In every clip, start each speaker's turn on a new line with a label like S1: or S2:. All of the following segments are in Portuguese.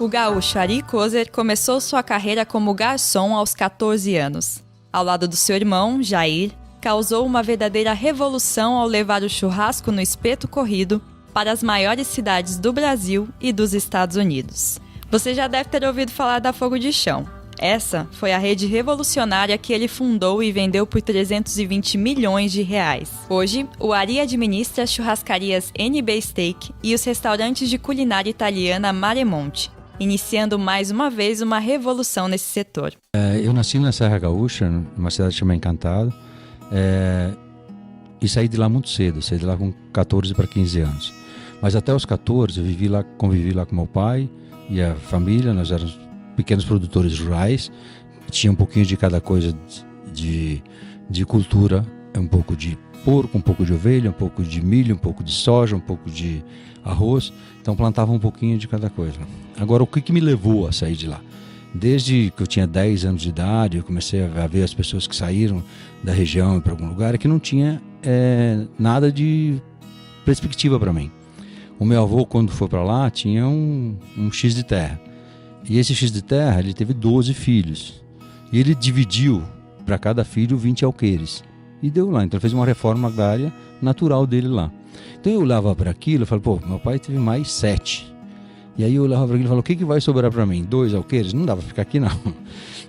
S1: O gaúcho Ari Kozer começou sua carreira como garçom aos 14 anos. Ao lado do seu irmão, Jair, causou uma verdadeira revolução ao levar o churrasco no espeto corrido para as maiores cidades do Brasil e dos Estados Unidos. Você já deve ter ouvido falar da Fogo de Chão. Essa foi a rede revolucionária que ele fundou e vendeu por 320 milhões de reais. Hoje, o Ari administra as churrascarias NB Steak e os restaurantes de culinária italiana Maremonte, iniciando mais uma vez uma revolução nesse setor.
S2: Eu nasci na Serra Gaúcha, numa cidade chamada Encantado, e saí de lá muito cedo, saí de lá com 14 para 15 anos. Mas até os 14 eu convivi lá com meu pai e a família, nós éramos pequenos produtores rurais, tinha um pouquinho de cada coisa de cultura, um pouco de porco, um pouco de ovelha, um pouco de milho, um pouco de soja, um pouco de arroz, então plantava um pouquinho de cada coisa. Agora, o que me levou a sair de lá? Desde que eu tinha 10 anos de idade, eu comecei a ver as pessoas que saíram da região para algum lugar que não tinha nada de perspectiva para mim. O meu avô, quando foi para lá, tinha um X de terra. E esse X de terra, ele teve 12 filhos. E ele dividiu para cada filho 20 alqueires. E deu lá. Então ele fez uma reforma agrária natural dele lá. Então eu olhava para aquilo e falava, pô, meu pai teve mais 7. E aí eu olhava para aquilo e falava, o que vai sobrar para mim? 2 alqueires? Não dá para ficar aqui não.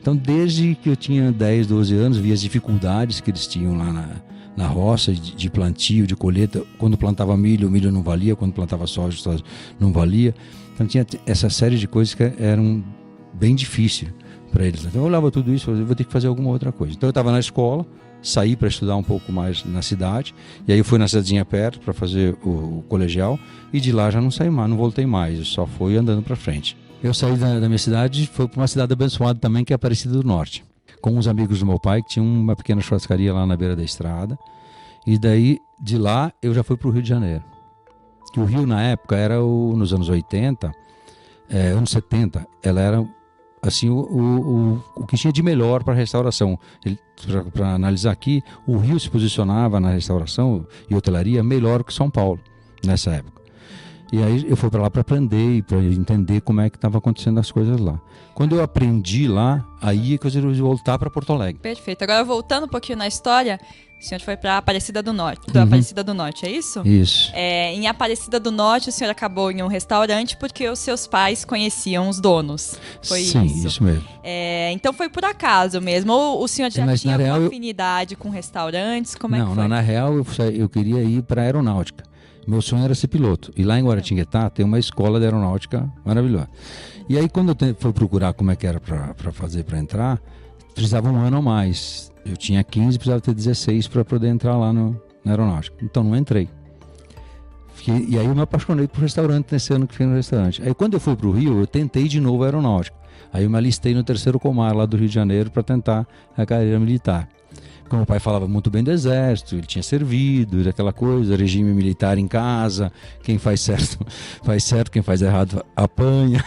S2: Então desde que eu tinha 10, 12 anos, vi as dificuldades que eles tinham lá na roça, de plantio, de colheita. Quando plantava milho, o milho não valia. Quando plantava soja, o soja não valia. Então tinha essa série de coisas que eram bem difíceis para eles. Então eu olhava tudo isso e falava, eu vou ter que fazer alguma outra coisa. Então eu estava na escola, saí para estudar um pouco mais na cidade, e aí eu fui na cidadezinha perto para fazer o colegial, e de lá já não saí mais, não voltei mais, eu só fui andando para frente. Eu saí da minha cidade e fui para uma cidade abençoada também, que é Aparecida do Norte, com uns amigos do meu pai, que tinham uma pequena churrascaria lá na beira da estrada, e daí de lá eu já fui para o Rio de Janeiro. Que o Rio na época era nos anos 80, anos 70, ela era assim o que tinha de melhor para a restauração. Para analisar aqui, o Rio se posicionava na restauração e hotelaria melhor que São Paulo nessa época. E aí eu fui para lá para aprender e para entender como é que estava acontecendo as coisas lá. Quando eu aprendi lá, aí é que eu resolvi voltar para Porto Alegre.
S1: Perfeito. Agora voltando um pouquinho na história, o senhor foi para Aparecida do Norte. Aparecida do Norte, é isso?
S2: Isso.
S1: Em Aparecida do Norte, o senhor acabou em um restaurante porque os seus pais conheciam os donos. Foi isso?
S2: Sim, isso mesmo.
S1: Então foi por acaso mesmo? Ou o senhor já tinha alguma afinidade com restaurantes? Como é que foi?
S2: Não, na real eu queria ir para a aeronáutica. Meu sonho era ser piloto. E lá em Guaratinguetá tem uma escola de aeronáutica maravilhosa. E aí quando eu fui procurar como é que era para fazer para entrar, precisava um ano a mais. Eu tinha 15, precisava ter 16 para poder entrar lá na aeronáutica. Então não entrei. E aí eu me apaixonei por restaurante nesse ano que fui no restaurante. Aí quando eu fui para o Rio, eu tentei de novo a aeronáutica. Aí eu me alistei no 3º Comar lá do Rio de Janeiro para tentar a carreira militar. Como meu pai falava muito bem do exército, ele tinha servido, aquela coisa, regime militar em casa, quem faz certo, faz certo, quem faz errado, apanha.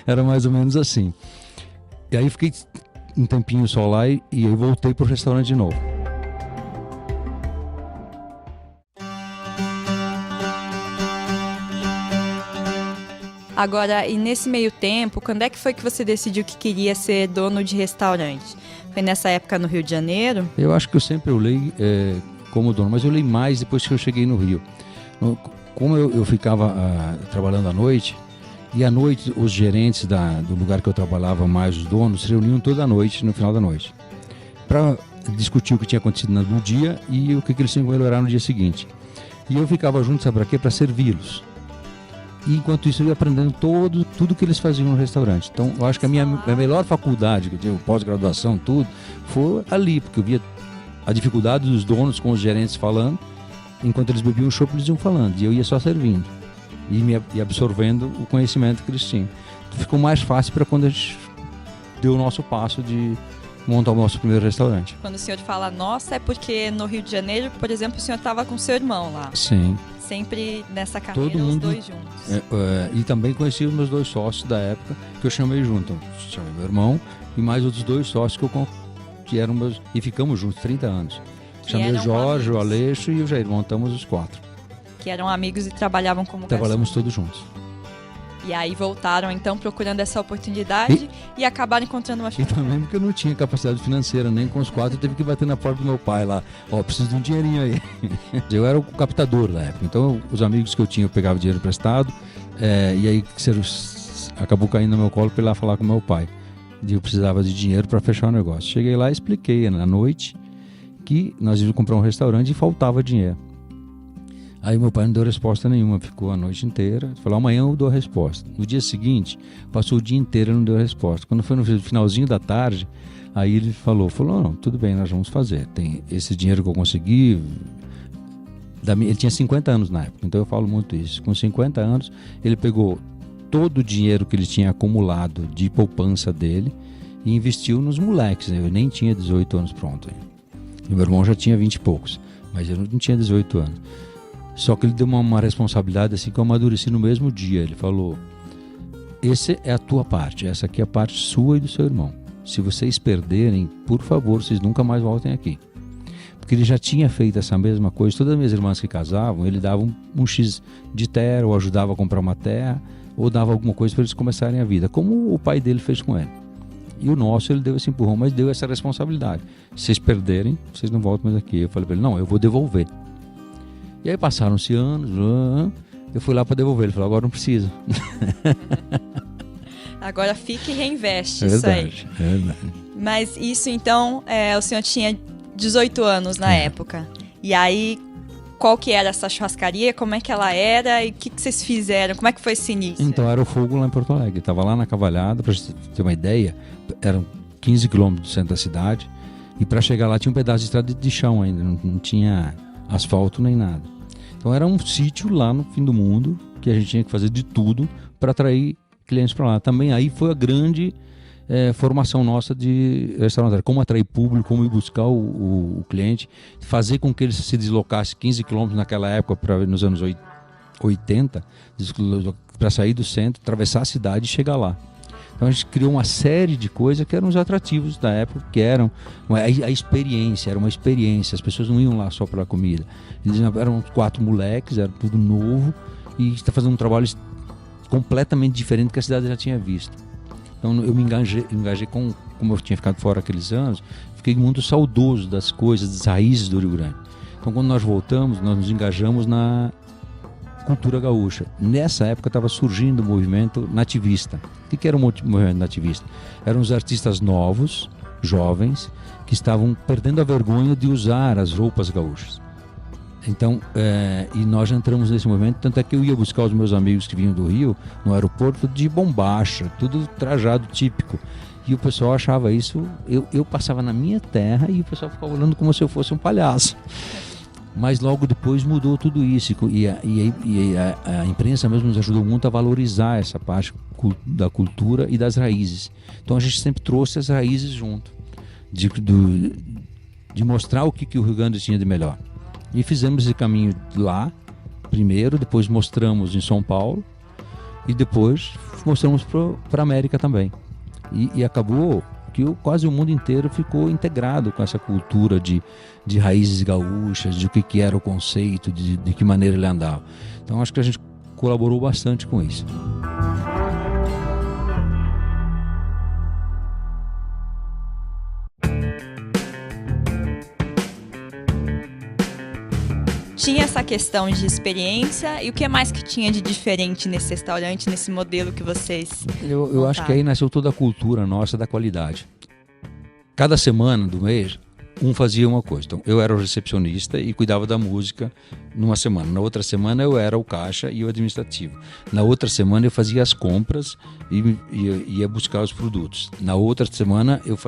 S2: Era mais ou menos assim. E aí fiquei um tempinho só lá e eu voltei pro restaurante de novo.
S1: Agora, e nesse meio tempo, quando é que foi que você decidiu que queria ser dono de restaurante? Foi nessa época no Rio de Janeiro?
S2: Eu acho que eu sempre olhei como dono, mas eu olhei mais depois que eu cheguei no Rio. Como eu ficava trabalhando à noite, e à noite os gerentes do lugar que eu trabalhava, mais os donos, se reuniam toda a noite, no final da noite, para discutir o que tinha acontecido no dia e o que eles tinham que melhorar no dia seguinte. E eu ficava junto, sabe para quê? Para servi-los. E enquanto isso eu ia aprendendo tudo que eles faziam no restaurante. Então eu acho que a minha melhor faculdade, que eu tive pós-graduação, tudo, foi ali, porque eu via a dificuldade dos donos com os gerentes falando, enquanto eles bebiam o chopp eles iam falando, e eu ia só servindo e absorvendo o conhecimento que eles tinham. Então ficou mais fácil para quando a gente deu o nosso passo de montar o nosso primeiro restaurante.
S1: Quando o senhor fala nossa, é porque no Rio de Janeiro, por exemplo, o senhor estava com seu irmão lá.
S2: Sim.
S1: Sempre nessa carreira,
S2: todo mundo,
S1: os dois juntos.
S2: E também conheci os meus 2 sócios da época, que eu chamei junto. Chamei meu irmão e mais outros 2 sócios que eram meus... E ficamos juntos 30 anos. Chamei o Jorge, amigos. O Aleixo e o Jair. Montamos os 4.
S1: Que eram amigos e trabalhavam como
S2: Trabalhamos
S1: garçom.
S2: todos juntos.
S1: E aí voltaram, então, procurando essa oportunidade e acabaram encontrando uma
S2: E também porque eu não tinha capacidade financeira, nem com os 4, eu teve que bater na porta do meu pai lá. Preciso de um dinheirinho aí. Eu era o captador da época, então os amigos que eu tinha, eu pegava dinheiro emprestado, e aí acabou caindo no meu colo para ir lá falar com meu pai. Eu precisava de dinheiro para fechar o negócio. Cheguei lá e expliquei na noite que nós íamos comprar um restaurante e faltava dinheiro. Aí meu pai não deu resposta nenhuma, ficou a noite inteira. Falou, amanhã eu dou a resposta. No dia seguinte, passou o dia inteiro e não deu a resposta. Quando foi no finalzinho da tarde, aí ele falou, não, tudo bem, nós vamos fazer. Tem esse dinheiro que eu consegui. Ele tinha 50 anos na época, então eu falo muito isso. Com 50 anos, ele pegou todo o dinheiro que ele tinha acumulado de poupança dele e investiu nos moleques, né? Eu nem tinha 18 anos pronto. E meu irmão já tinha 20 e poucos, mas eu não tinha 18 anos. Só que ele deu uma responsabilidade assim que eu amadureci no mesmo dia. Ele falou, essa é a tua parte, essa aqui é a parte sua e do seu irmão. Se vocês perderem, por favor, vocês nunca mais voltem aqui. Porque ele já tinha feito essa mesma coisa. Todas as minhas irmãs que casavam, ele dava um X de terra, ou ajudava a comprar uma terra, ou dava alguma coisa para eles começarem a vida, como o pai dele fez com ele. E o nosso, ele deu esse empurrão, mas deu essa responsabilidade. Se vocês perderem, vocês não voltam mais aqui. Eu falei para ele, não, eu vou devolver. E aí passaram-se anos, eu fui lá para devolver. Ele falou, agora não precisa.
S1: Agora fica e reinveste,
S2: verdade,
S1: isso aí.
S2: É verdade.
S1: Mas isso, então, o senhor tinha 18 anos na época. E aí, qual que era essa churrascaria? Como é que ela era? E o que vocês fizeram? Como é que foi esse início?
S2: Então, era o fogo lá em Porto Alegre. Estava lá na Cavalhada, para você ter uma ideia, eram 15 quilômetros do centro da cidade. E para chegar lá tinha um pedaço de estrada de chão ainda, não tinha asfalto nem nada. Então era um sítio lá no fim do mundo, que a gente tinha que fazer de tudo para atrair clientes para lá. Também aí foi a grande formação nossa de restaurante, como atrair público, como ir buscar o cliente, fazer com que ele se deslocasse 15 quilômetros naquela época, nos anos 80, para sair do centro, atravessar a cidade e chegar lá. Então a gente criou uma série de coisas que eram os atrativos da época, que eram a experiência, era uma experiência, as pessoas não iam lá só pela comida. Eles eram 4 moleques, era tudo novo, e está fazendo um trabalho completamente diferente do que a cidade já tinha visto. Então eu me engajei como eu tinha ficado fora aqueles anos, fiquei muito saudoso das coisas, das raízes do Rio Grande. Então quando nós voltamos, nós nos engajamos na cultura gaúcha. Nessa época estava surgindo o movimento nativista. O que era o movimento nativista? Eram os artistas novos, jovens, que estavam perdendo a vergonha de usar as roupas gaúchas. Então, e nós entramos nesse movimento, tanto é que eu ia buscar os meus amigos que vinham do Rio, no aeroporto, de bombacha, tudo trajado típico. E o pessoal achava isso, eu passava na minha terra e o pessoal ficava olhando como se eu fosse um palhaço. Mas logo depois mudou tudo isso e a imprensa mesmo nos ajudou muito a valorizar essa parte da cultura e das raízes. Então a gente sempre trouxe as raízes junto, de mostrar o que o Rio Grande tinha de melhor. E fizemos esse caminho lá, primeiro, depois mostramos em São Paulo e depois mostramos para a América também. E acabou que quase o mundo inteiro ficou integrado com essa cultura de raízes gaúchas, de o que era o conceito, de que maneira ele andava. Então acho que a gente colaborou bastante com isso.
S1: Tinha essa questão de experiência, e o que mais que tinha de diferente nesse restaurante, nesse modelo que vocês
S2: Eu acho que aí nasceu toda a cultura nossa da qualidade. Cada semana do mês, um fazia uma coisa. Então, eu era o recepcionista e cuidava da música numa semana. Na outra semana, eu era o caixa e o administrativo. Na outra semana, eu fazia as compras e ia buscar os produtos. Na outra semana, eu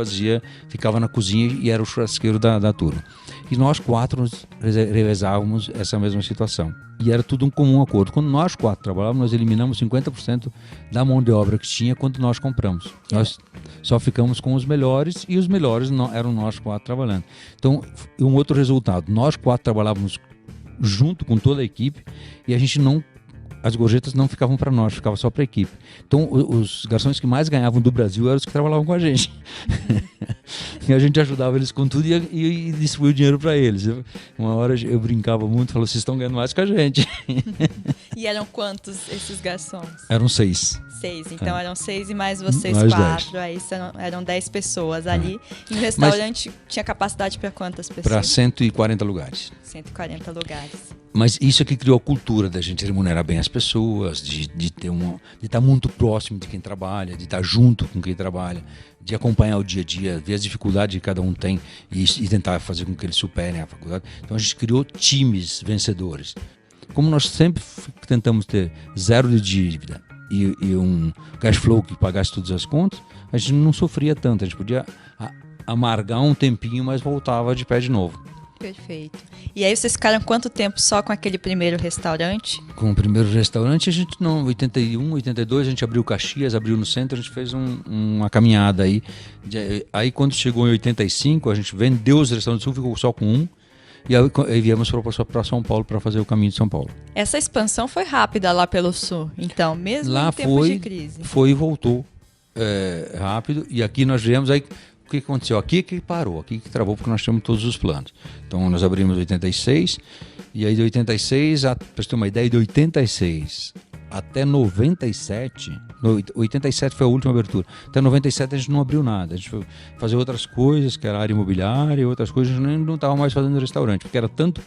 S2: ficava na cozinha e era o churrasqueiro da turma. E nós 4 nos revezávamos essa mesma situação. E era tudo um comum acordo. Quando nós 4 trabalhávamos, nós eliminamos 50% da mão de obra que tinha quando nós compramos. Nós só ficamos com os melhores e os melhores eram nós 4 trabalhando. Então, um outro resultado, nós 4 trabalhávamos junto com toda a equipe e as gorjetas não ficavam para nós, ficava só para a equipe. Então, os garçons que mais ganhavam do Brasil eram os que trabalhavam com a gente. E a gente ajudava eles com tudo e distribuía o dinheiro para eles. Uma hora eu brincava muito, falava, vocês estão ganhando mais que a gente.
S1: E eram quantos esses garçons?
S2: Eram 6.
S1: 6, então eram 6 e mais vocês
S2: Mais
S1: 4. Aí eram 10 pessoas ali. E no restaurante tinha capacidade para quantas pessoas?
S2: Para 140 lugares.
S1: 140 lugares.
S2: Mas isso é que criou a cultura da gente remunerar bem as pessoas, de estar muito próximo de quem trabalha, de estar junto com quem trabalha, de acompanhar o dia a dia, ver as dificuldades que cada um tem e tentar fazer com que eles superem a faculdade. Então a gente criou times vencedores. Como nós sempre tentamos ter 0 de dívida e um cash flow que pagasse todas as contas, a gente não sofria tanto, a gente podia amargar um tempinho, mas voltava de pé de novo.
S1: Perfeito. E aí vocês ficaram quanto tempo só com aquele primeiro restaurante?
S2: Com o primeiro restaurante, a gente não, 81, 82, a gente abriu Caxias, abriu no centro, a gente fez uma caminhada aí. Aí quando chegou em 85, a gente vendeu os restaurantes do Sul, ficou só com um. E aí viemos para São Paulo para fazer o caminho de São Paulo.
S1: Essa expansão foi rápida lá pelo Sul, então, mesmo
S2: lá
S1: em tempos de crise.
S2: Foi e voltou rápido. E aqui nós viemos, aí o que aconteceu? Aqui que parou, aqui que travou, porque nós tínhamos todos os planos. Então nós abrimos em 86, e aí de 86, para você ter uma ideia, de 86 até 97, 87 foi a última abertura, até 97 a gente não abriu nada, a gente foi fazer outras coisas, que era área imobiliária e outras coisas, a gente não estava mais fazendo restaurante, porque era tanto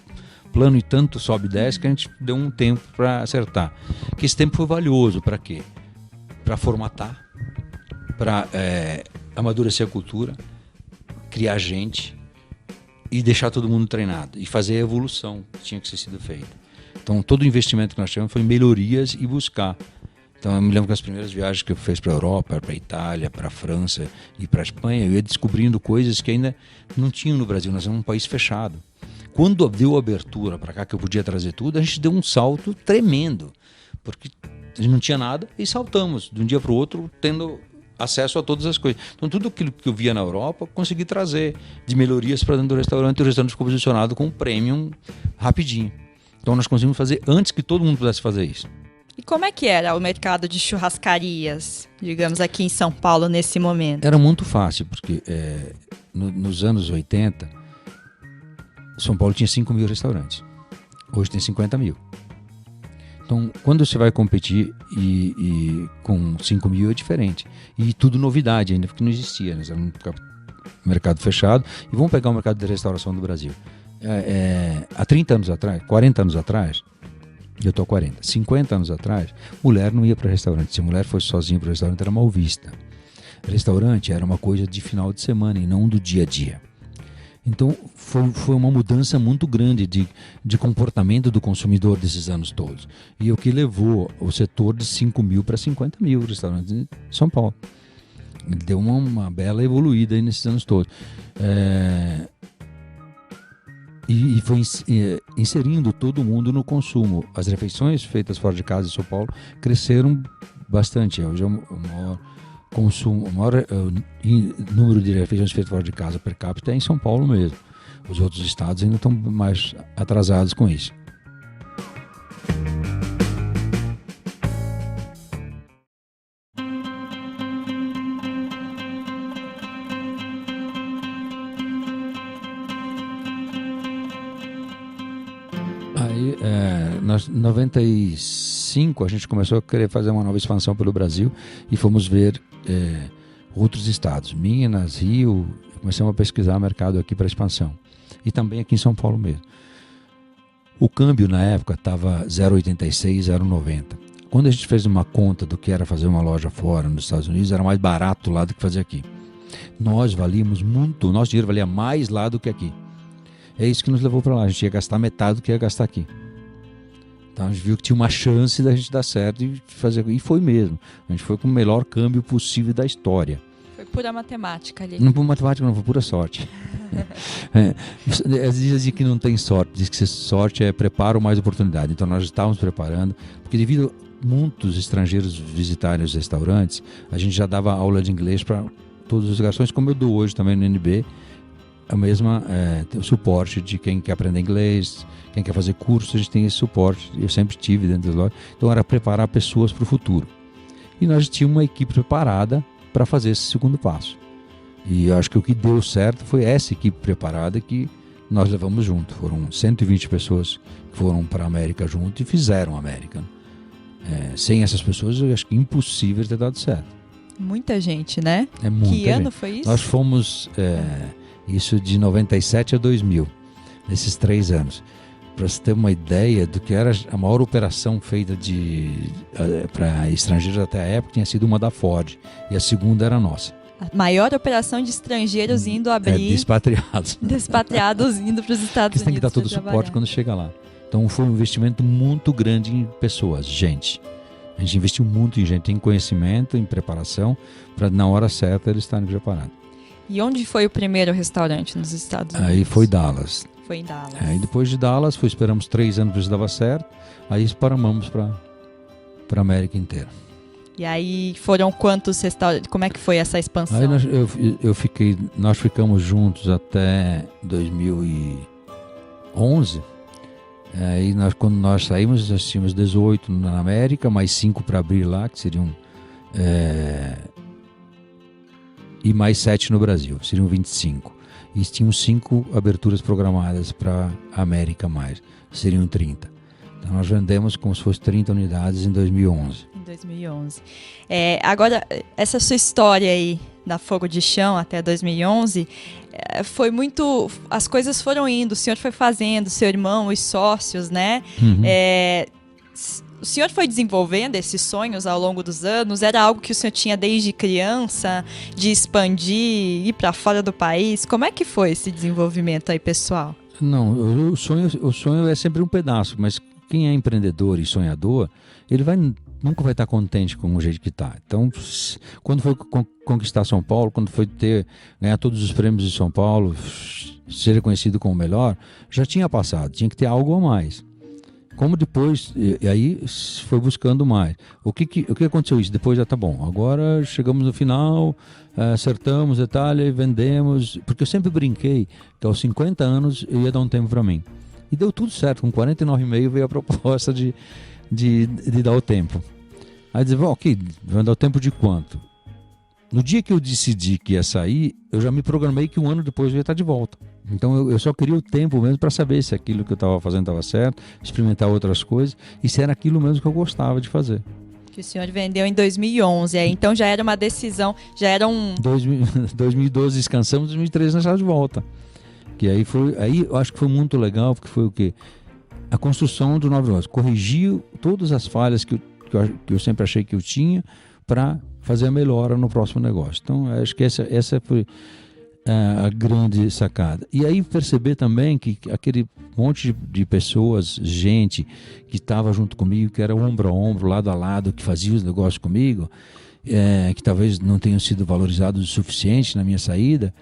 S2: plano e tanto sobe e desce que a gente deu um tempo para acertar. Que esse tempo foi valioso, para quê? Para formatar, para amadurecer a cultura, criar gente e deixar todo mundo treinado e fazer a evolução que tinha que ser sido feita. Então todo o investimento que nós tivemos foi em melhorias e buscar. Então eu me lembro que as primeiras viagens que eu fiz para a Europa, para a Itália, para a França e para a Espanha, eu ia descobrindo coisas que ainda não tinham no Brasil, nós éramos um país fechado. Quando deu abertura para cá, que eu podia trazer tudo, a gente deu um salto tremendo, porque a gente não tinha nada e saltamos de um dia para o outro, tendo acesso a todas as coisas. Então tudo aquilo que eu via na Europa, consegui trazer de melhorias para dentro do restaurante, e o restaurante ficou posicionado com um premium rapidinho. Então nós conseguimos fazer antes que todo mundo pudesse fazer isso.
S1: E como é que era o mercado de churrascarias, digamos, aqui em São Paulo nesse momento?
S2: Era muito fácil, porque nos anos 80, São Paulo tinha 5 mil restaurantes. Hoje tem 50 mil. Então, quando você vai competir e com 5 mil é diferente. E tudo novidade ainda, porque não existia. Nós éramos um mercado fechado. E vamos pegar o mercado de restauração do Brasil. Há 30 anos atrás, 40 anos atrás, eu estou 40, 50 anos atrás, mulher não ia para restaurante. Se a mulher fosse sozinha para o restaurante, era mal vista. Restaurante era uma coisa de final de semana e não do dia a dia. Então foi uma mudança muito grande de comportamento do consumidor desses anos todos. E o que levou o setor de 5 mil para 50 mil restaurantes em São Paulo. Ele deu uma bela evoluída aí nesses anos todos. E foi inserindo todo mundo no consumo. As refeições feitas fora de casa em São Paulo cresceram bastante. Hoje é o maior consumo, o maior número de refeições feitas fora de casa per capita é em São Paulo mesmo. Os outros estados ainda estão mais atrasados com isso. Aí, em 95, a gente começou a querer fazer uma nova expansão pelo Brasil e fomos ver outros estados, Minas, Rio, começamos a pesquisar mercado aqui para expansão. E também aqui em São Paulo mesmo. O câmbio na época estava 0,86, 0,90. Quando a gente fez uma conta do que era fazer uma loja fora nos Estados Unidos, era mais barato lá do que fazer aqui. Nós valíamos muito, o nosso dinheiro valia mais lá do que aqui. É isso que nos levou para lá, a gente ia gastar metade do que ia gastar aqui. Então a gente viu que tinha uma chance da gente dar certo e fazer, e foi mesmo. A gente foi com o melhor câmbio possível da história.
S1: Foi pura matemática ali.
S2: Não foi matemática, não, foi pura sorte. Dizem que não tem sorte, diz que sorte é preparo mais oportunidade. Então nós estávamos preparando, porque devido a muitos estrangeiros visitarem os restaurantes, a gente já dava aula de inglês para todos os garçons, como eu dou hoje também no NB. A mesma suporte de quem quer aprender inglês, quem quer fazer curso, a gente tem esse suporte. Eu sempre tive dentro das lojas. Então era preparar pessoas para o futuro. E nós tínhamos uma equipe preparada para fazer esse segundo passo. E eu acho que o que deu certo foi essa equipe preparada que nós levamos junto. Foram 120 pessoas que foram para a América junto e fizeram a América. Sem essas pessoas, eu acho que é impossível ter dado certo.
S1: Muita gente, né?
S2: É muita
S1: Que ano
S2: gente.
S1: foi isso?
S2: Nós fomos, isso de 97 a 2000, nesses 3 anos. Para você ter uma ideia do que era a maior operação feita para estrangeiros até a época, tinha sido uma da Ford. E a segunda era nossa.
S1: A maior operação de estrangeiros indo abrir...
S2: Despatriados.
S1: Despatriados indo para os Estados
S2: Porque você tem que dar
S1: Unidos
S2: todo o
S1: pra
S2: suporte
S1: trabalhar.
S2: quando chega lá. Então foi um investimento muito grande em pessoas, gente. A gente investiu muito em gente, em conhecimento, em preparação, para na hora certa eles estarem preparados.
S1: E onde foi o primeiro restaurante nos Estados Unidos?
S2: Aí foi Dallas.
S1: Foi em Dallas.
S2: Aí depois de Dallas, esperamos 3 anos para ver se dava certo. Aí esparramamos para a América inteira.
S1: E aí foram quantos restaurantes? Como é que foi essa expansão?
S2: Aí nós ficamos juntos até 2011. Aí quando nós saímos, nós tínhamos 18 na América, mais 5 para abrir lá, que seriam... e mais 7 no Brasil, seriam 25. E tinham 5 aberturas programadas para a América mais, seriam 30. Então nós vendemos como se fosse 30 unidades em 2011.
S1: Em 2011. Agora, essa sua história aí da Fogo de Chão até 2011, foi muito... As coisas foram indo, o senhor foi fazendo, seu irmão, os sócios, né?
S2: Uhum.
S1: O senhor foi desenvolvendo esses sonhos ao longo dos anos? Era algo que o senhor tinha desde criança, de expandir, ir para fora do país? Como é que foi esse desenvolvimento aí, pessoal?
S2: Não, o sonho é sempre um pedaço, mas quem é empreendedor e sonhador, ele nunca vai estar contente com o jeito que está. Então, quando foi conquistar São Paulo, quando foi ganhar todos os prêmios de São Paulo, ser reconhecido como o melhor, já tinha passado, tinha que ter algo a mais. Como depois, e aí foi buscando mais. O que aconteceu isso? Depois já tá bom, agora chegamos no final, acertamos detalhe, vendemos, porque eu sempre brinquei que aos 50 anos eu ia dar um tempo para mim. E deu tudo certo, com 49,5 veio a proposta de dar o tempo. Aí dizer, ok, vai dar o tempo de quanto? No dia que eu decidi que ia sair, eu já me programei que 1 ano depois eu ia estar de volta. Então eu só queria o tempo mesmo para saber se aquilo que eu estava fazendo estava certo, experimentar outras coisas e se era aquilo mesmo que eu gostava de fazer.
S1: Que o senhor vendeu em 2011, então já era uma decisão, já era um...
S2: 2012 descansamos, 2013 nós estávamos de volta. Que aí eu acho que foi muito legal, porque foi o quê? A construção do novo negócio. Corrigiu todas as falhas que eu sempre achei que eu tinha para fazer a melhora no próximo negócio. Então, acho que essa foi a grande sacada. E aí perceber também que aquele monte de pessoas, gente que estava junto comigo, que era ombro a ombro, lado a lado, que fazia os negócios comigo, que talvez não tenham sido valorizados o suficiente na minha saída,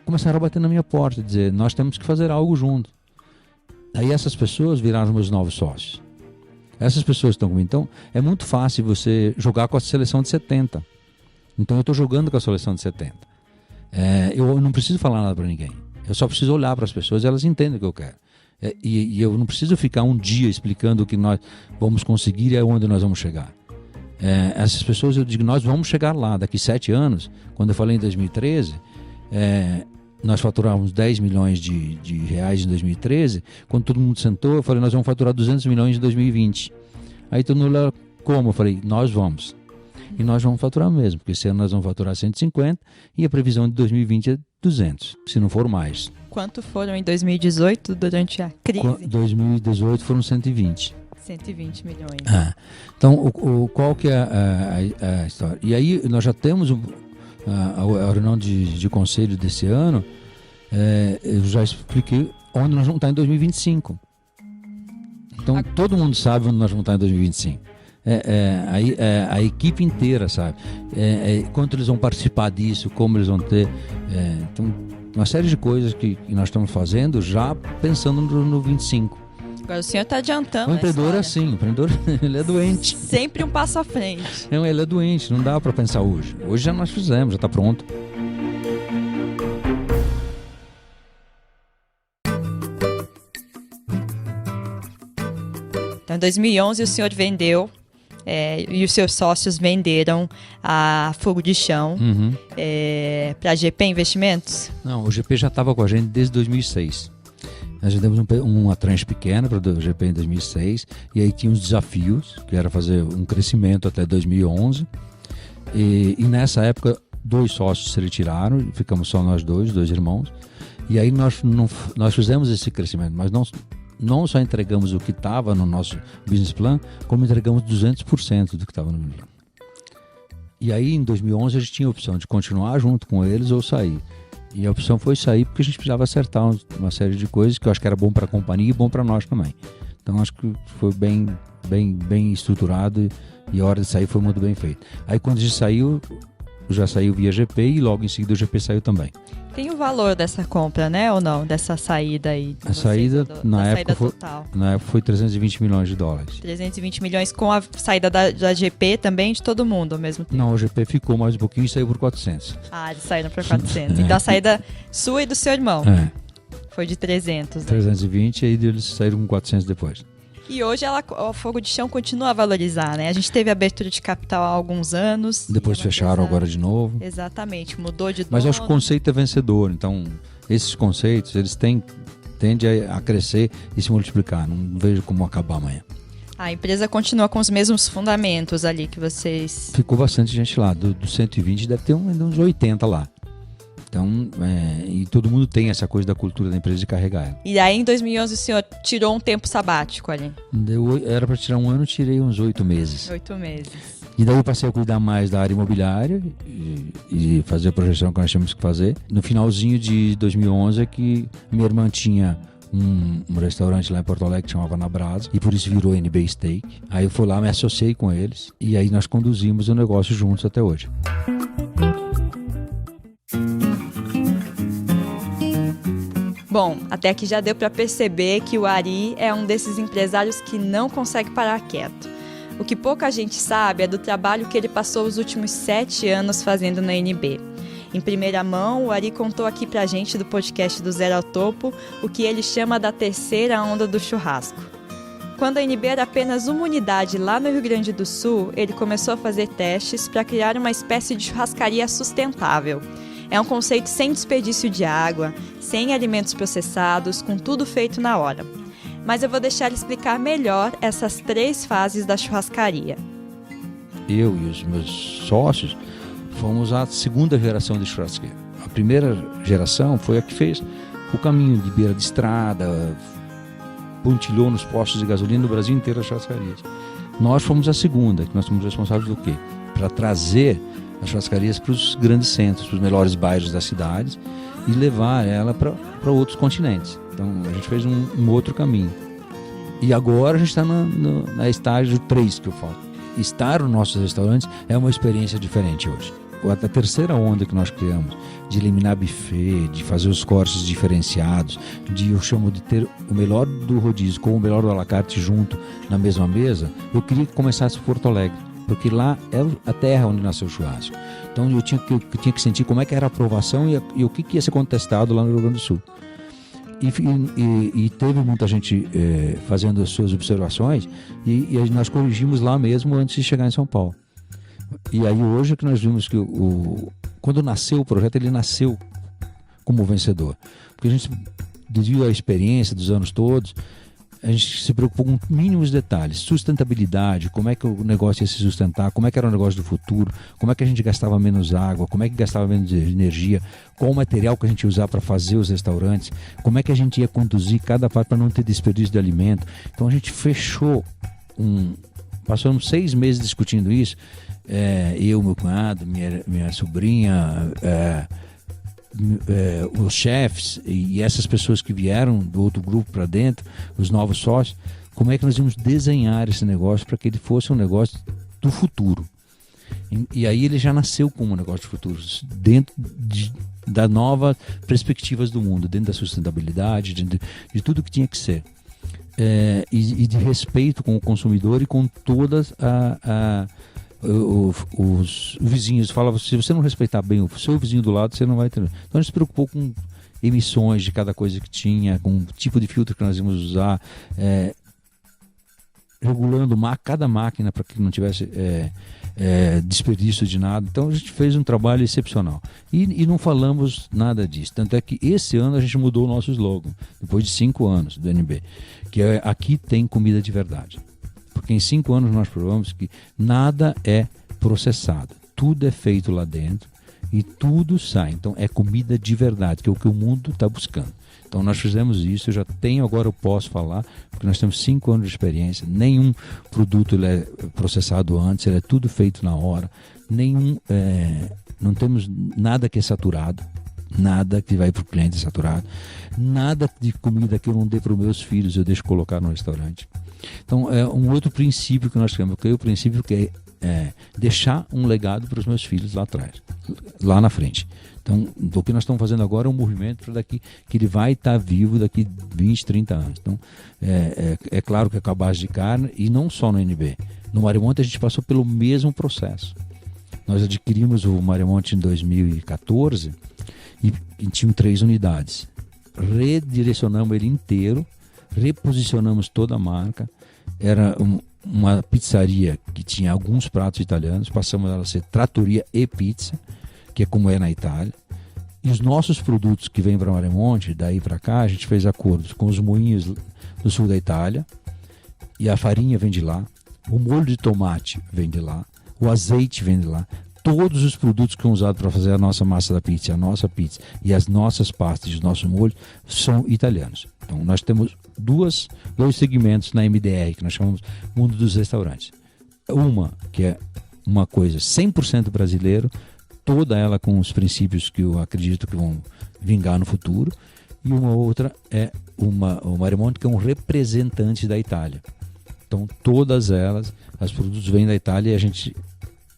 S2: começaram a bater na minha porta, dizer, nós temos que fazer algo junto. Aí essas pessoas viraram meus novos sócios. Essas pessoas estão comigo. Então, é muito fácil você jogar com a seleção de 70. Então, eu estou jogando com a seleção de 70. Eu não preciso falar nada para ninguém. Eu só preciso olhar para as pessoas e elas entendem o que eu quero. E eu não preciso ficar um dia explicando o que nós vamos conseguir e aonde nós vamos chegar. Essas pessoas, eu digo, nós vamos chegar lá. Daqui 7 anos, quando eu falei em 2013... nós faturávamos 10 milhões de reais em 2013. Quando todo mundo sentou, eu falei, nós vamos faturar 200 milhões em 2020. Aí todo mundo olhou, como? Eu falei, nós vamos. E nós vamos faturar mesmo, porque esse ano nós vamos faturar 150 e a previsão de 2020 é 200, se não for mais.
S1: Quanto foram em 2018 durante a crise?
S2: 2018 foram 120.
S1: 120 milhões.
S2: Então, qual que é a história? E aí nós já temos a reunião de conselho desse ano, eu já expliquei onde nós vamos estar em 2025. Então, todo mundo sabe onde nós vamos estar em 2025. A equipe inteira sabe. Quanto eles vão participar disso, como eles vão ter. Então, uma série de coisas que nós estamos fazendo já pensando no 25.
S1: Agora o senhor está adiantando.
S2: O empreendedor é assim, o empreendedor ele é doente.
S1: Sempre um passo à frente.
S2: Ele é doente, não dá para pensar hoje. Hoje já nós fizemos, já está pronto.
S1: Então, em 2011 o senhor vendeu e os seus sócios venderam a Fogo de Chão para a GP Investimentos?
S2: Não, o GP já estava com a gente desde 2006. Nós já demos uma tranche pequena para o GP em 2006, e aí tinha uns desafios, que era fazer um crescimento até 2011. E nessa época, 2 sócios se retiraram, ficamos só nós dois irmãos. E aí nós fizemos esse crescimento, mas não só entregamos o que estava no nosso business plan, como entregamos 200% do que estava no business plan. E aí em 2011 a gente tinha a opção de continuar junto com eles ou sair. E a opção foi sair porque a gente precisava acertar uma série de coisas que eu acho que era bom para a companhia e bom para nós também. Então acho que foi bem estruturado e a hora de sair foi muito bem feito. Aí quando a gente saiu, já saiu via GP e logo em seguida o GP saiu também.
S1: Tem o valor dessa compra, né, ou não? Dessa saída aí?
S2: A saída, na época foi 320 milhões de dólares.
S1: 320 milhões com a saída da GP também, de todo mundo ao mesmo tempo?
S2: Não, o GP ficou mais um pouquinho e saiu por 400.
S1: Ah, eles saíram por 400. Então a saída sua e do seu irmão foi de 300. Né?
S2: 320 e aí eles saíram com 400 depois.
S1: E hoje o Fogo de Chão continua a valorizar, né? A gente teve abertura de capital há alguns anos.
S2: Depois fecharam agora de novo.
S1: Exatamente, mudou de dono.
S2: Mas eu acho que o conceito é vencedor, então esses conceitos, eles tendem a crescer e se multiplicar. Não vejo como acabar amanhã.
S1: A empresa continua com os mesmos fundamentos ali que vocês...
S2: Ficou bastante gente lá, do 120 deve ter uns 80 lá. Então, e todo mundo tem essa coisa da cultura da empresa de carregar ela.
S1: E aí, em 2011, o senhor tirou um tempo sabático ali?
S2: Era para tirar um ano, tirei uns 8 meses.
S1: 8 meses.
S2: E daí eu passei a cuidar mais da área imobiliária e fazer a projeção que nós tínhamos que fazer. No finalzinho de 2011 é que minha irmã tinha um restaurante lá em Porto Alegre que chamava Na Brasa, e por isso virou NB Steak. Aí eu fui lá, me associei com eles, e aí nós conduzimos o negócio juntos até hoje.
S1: Bom, até aqui já deu para perceber que o Ari é um desses empresários que não consegue parar quieto. O que pouca gente sabe é do trabalho que ele passou os últimos 7 anos fazendo na NB. Em primeira mão, o Ari contou aqui pra gente do podcast do Zero ao Topo o que ele chama da terceira onda do churrasco. Quando a NB era apenas uma unidade lá no Rio Grande do Sul, ele começou a fazer testes para criar uma espécie de churrascaria sustentável. É um conceito sem desperdício de água, sem alimentos processados, com tudo feito na hora. Mas eu vou deixar ele explicar melhor essas 3 fases da churrascaria.
S2: Eu e os meus sócios fomos a segunda geração de churrasqueiro. A primeira geração foi a que fez o caminho de beira de estrada, pontilhou nos postos de gasolina do Brasil inteiro as churrascarias. Nós fomos a segunda, que nós somos responsáveis do quê? Para trazer as churrascarias para os grandes centros, para os melhores bairros das cidades e levar ela para outros continentes. Então a gente fez um outro caminho. E agora a gente está na estágio 3 que eu falo. Estar nos nossos restaurantes é uma experiência diferente hoje. A terceira onda que nós criamos, de eliminar buffet, de fazer os cortes diferenciados, eu chamo de ter o melhor do rodízio com o melhor do à la carte junto na mesma mesa, eu queria que começasse em Porto Alegre, porque lá é a terra onde nasceu o churrasco. Então eu tinha que sentir como é que era a aprovação e o que ia ser contestado lá no Rio Grande do Sul. E teve muita gente fazendo as suas observações e nós corrigimos lá mesmo antes de chegar em São Paulo. E aí hoje que nós vimos que quando nasceu o projeto, ele nasceu como vencedor. Porque a gente, devido à experiência dos anos todos, a gente se preocupou com mínimos detalhes, sustentabilidade, como é que o negócio ia se sustentar, como é que era o negócio do futuro, como é que a gente gastava menos água, como é que gastava menos energia, qual o material que a gente ia usar para fazer os restaurantes, como é que a gente ia conduzir cada parte para não ter desperdício de alimento. Então a gente fechou, passamos 6 meses discutindo isso, eu, meu cunhado, minha sobrinha, os chefes e essas pessoas que vieram do outro grupo para dentro, os novos sócios, como é que nós íamos desenhar esse negócio para que ele fosse um negócio do futuro. E aí ele já nasceu como um negócio de futuro, dentro da nova perspectivas do mundo, dentro da sustentabilidade, de tudo que tinha que ser. E de respeito com o consumidor e com todas os vizinhos. Falavam, se você não respeitar bem o seu vizinho do lado, você não vai ter. Então a gente se preocupou com emissões de cada coisa que tinha, com o tipo de filtro que nós íamos usar. regulando cada máquina para que não tivesse desperdício de nada. Então a gente fez um trabalho excepcional e não falamos nada disso, tanto é que esse ano a gente mudou o nosso slogan, depois de 5 anos do NB, que é aqui tem comida de verdade, porque em 5 anos nós provamos que nada é processado, tudo é feito lá dentro e tudo sai, então é comida de verdade, que é o que o mundo está buscando. Então nós fizemos isso, agora eu posso falar, porque nós temos 5 anos de experiência, nenhum produto ele é processado antes, ele é tudo feito na hora, não temos nada que é saturado, nada que vai para o cliente saturado, nada de comida que eu não dê para os meus filhos, eu deixo colocar no restaurante. Então é um outro princípio que nós temos, que é o princípio que é deixar um legado para os meus filhos lá atrás, lá na frente. Então, o que nós estamos fazendo agora é um movimento para daqui, que ele vai estar vivo daqui 20, 30 anos. Então, é claro que é com a base de carne, e não só no NB. No Marimonte a gente passou pelo mesmo processo. Nós adquirimos o Marimonte em 2014 e tinham 3 unidades. Redirecionamos ele inteiro, reposicionamos toda a marca. Era uma pizzaria que tinha alguns pratos italianos, passamos ela a ser trattoria e pizza, que é como é na Itália. E os nossos produtos que vêm para Marimonte, daí para cá, a gente fez acordos com os moinhos do sul da Itália, e a farinha vem de lá, o molho de tomate vem de lá, o azeite vem de lá. Todos os produtos que são usados para fazer a nossa massa da pizza, a nossa pizza e as nossas pastas, os nossos molhos, são italianos. Então nós temos dois segmentos na MDR, que nós chamamos Mundo dos Restaurantes. Uma que é uma coisa 100% brasileiro, toda ela com os princípios que eu acredito que vão vingar no futuro, e uma outra é o Marimonte, que é um representante da Itália. Então todas elas, os produtos vêm da Itália e a gente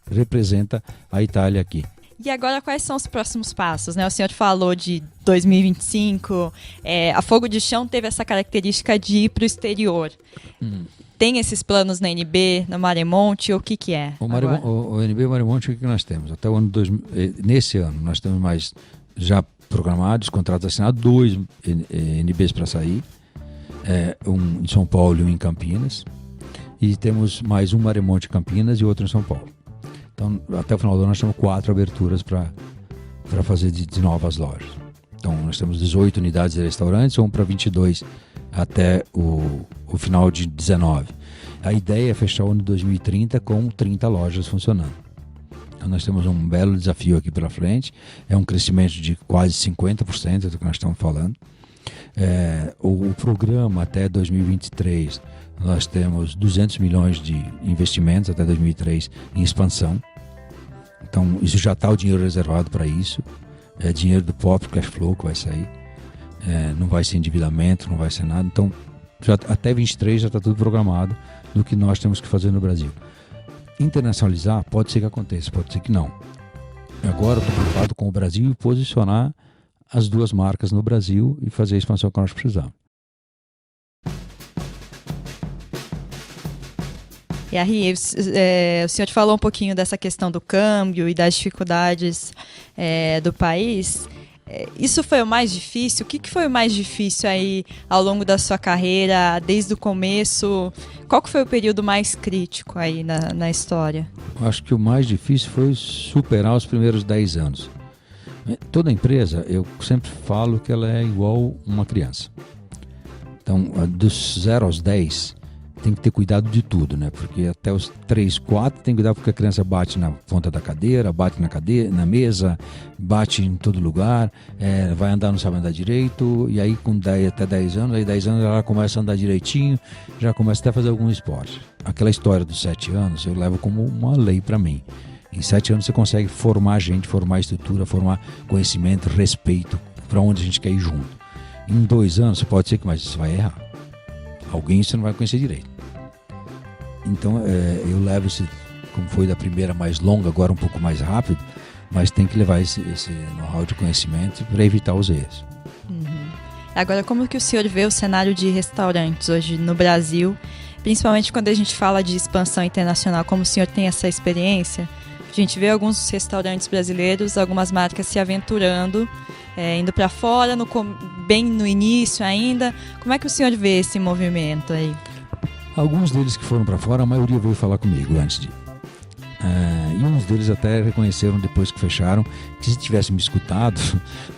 S2: representa a Itália aqui.
S1: E agora, quais são os próximos passos, né? O senhor falou de 2025, a Fogo de Chão teve essa característica de ir para o exterior. Tem esses planos na NB, no Marimonte, o que é?
S2: O NB e o Marimonte, o que nós temos? Até o ano nesse ano, nós temos mais já programados, contratos assinados, 2 NBs para sair, um em São Paulo e um em Campinas, e temos mais um Marimonte em Campinas e outro em São Paulo. Então, até o final do ano, nós temos 4 aberturas para fazer de novas lojas. Então, nós temos 18 unidades de restaurantes, vamos para 22 até o final de 19. A ideia é fechar o ano de 2030 com 30 lojas funcionando. Então, nós temos um belo desafio aqui pela frente. É um crescimento de quase 50% do que nós estamos falando. O programa até 2023, nós temos 200 milhões de investimentos até 2003 em expansão. Então, isso já está o dinheiro reservado para isso. É dinheiro do próprio cash flow que vai sair. Não vai ser endividamento, não vai ser nada. Então, até 23 já está tudo programado do que nós temos que fazer no Brasil. Internacionalizar, pode ser que aconteça, pode ser que não. Agora eu estou preocupado com o Brasil e posicionar as 2 marcas no Brasil e fazer a expansão que nós precisamos.
S1: E aí, o senhor falou um pouquinho dessa questão do câmbio e das dificuldades do país. Isso foi o mais difícil? O que foi o mais difícil aí ao longo da sua carreira, desde o começo? Qual que foi o período mais crítico aí na história?
S2: Eu acho que o mais difícil foi superar os primeiros 10 anos. Toda empresa, eu sempre falo que ela é igual uma criança. Então, dos 0 aos 10, tem que ter cuidado de tudo, né? Porque até os 3, 4 tem que cuidar porque a criança bate na ponta da cadeira, bate na mesa, bate em todo lugar, vai andar, não sabe andar direito, e aí com até 10 anos, aí 10 anos ela começa a andar direitinho, já começa até a fazer algum esporte. Aquela história dos 7 anos eu levo como uma lei para mim. Em 7 anos você consegue formar gente, formar estrutura, formar conhecimento, respeito para onde a gente quer ir junto. Em 2 anos você pode ser que mas você vai errar. Alguém você não vai conhecer direito. Então eu levo esse, como foi da primeira mais longa, agora um pouco mais rápido, mas tem que levar esse know-how de conhecimento para evitar os erros.
S1: Agora, como que o senhor vê o cenário de restaurantes hoje no Brasil, principalmente quando a gente fala de expansão internacional? Como o senhor tem essa experiência? A gente vê alguns restaurantes brasileiros, algumas marcas se aventurando, indo para fora, bem no início ainda. Como é que o senhor vê esse movimento aí?
S2: Alguns deles que foram para fora, a maioria veio falar comigo antes de ir. E uns deles até reconheceram depois que fecharam que se tivessem me escutado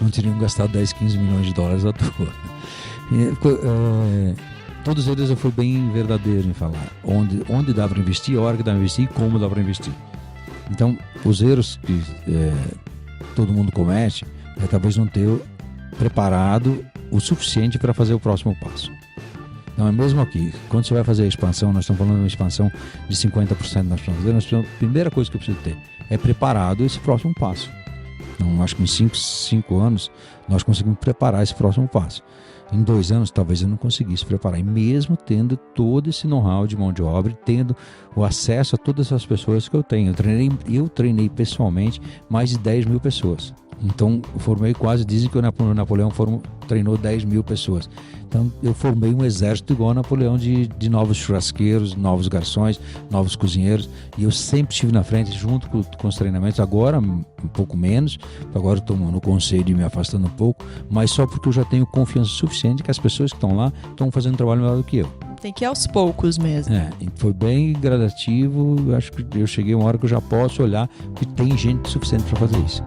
S2: não teriam gastado 10, 15 milhões de dólares à toa. Todos eles eu fui bem verdadeiro em falar onde dá para investir, a hora que dá para investir e como dá para investir. Então os erros que todo mundo comete é talvez não ter preparado o suficiente para fazer o próximo passo. Então é mesmo aqui, quando você vai fazer a expansão, nós estamos falando de uma expansão de 50% nós precisamos fazer, a primeira coisa que eu preciso ter é preparado esse próximo passo. Então acho que em 5 anos nós conseguimos preparar esse próximo passo. Em 2 anos talvez eu não conseguisse preparar, e mesmo tendo todo esse know-how de mão de obra, tendo o acesso a todas as pessoas que eu tenho. Eu treinei pessoalmente mais de 10 mil pessoas. Então, eu formei dizem que o Napoleão treinou 10 mil pessoas. Então, eu formei um exército igual ao Napoleão de novos churrasqueiros, novos garçons, novos cozinheiros. E eu sempre estive na frente junto com os treinamentos. Agora, um pouco menos. Agora eu estou no conselho e me afastando um pouco. Mas só porque eu já tenho confiança suficiente que as pessoas que estão lá estão fazendo um trabalho melhor do que eu.
S1: Tem que ir aos poucos mesmo.
S2: Foi bem gradativo. Eu acho que eu cheguei uma hora que eu já posso olhar que tem gente suficiente para fazer isso.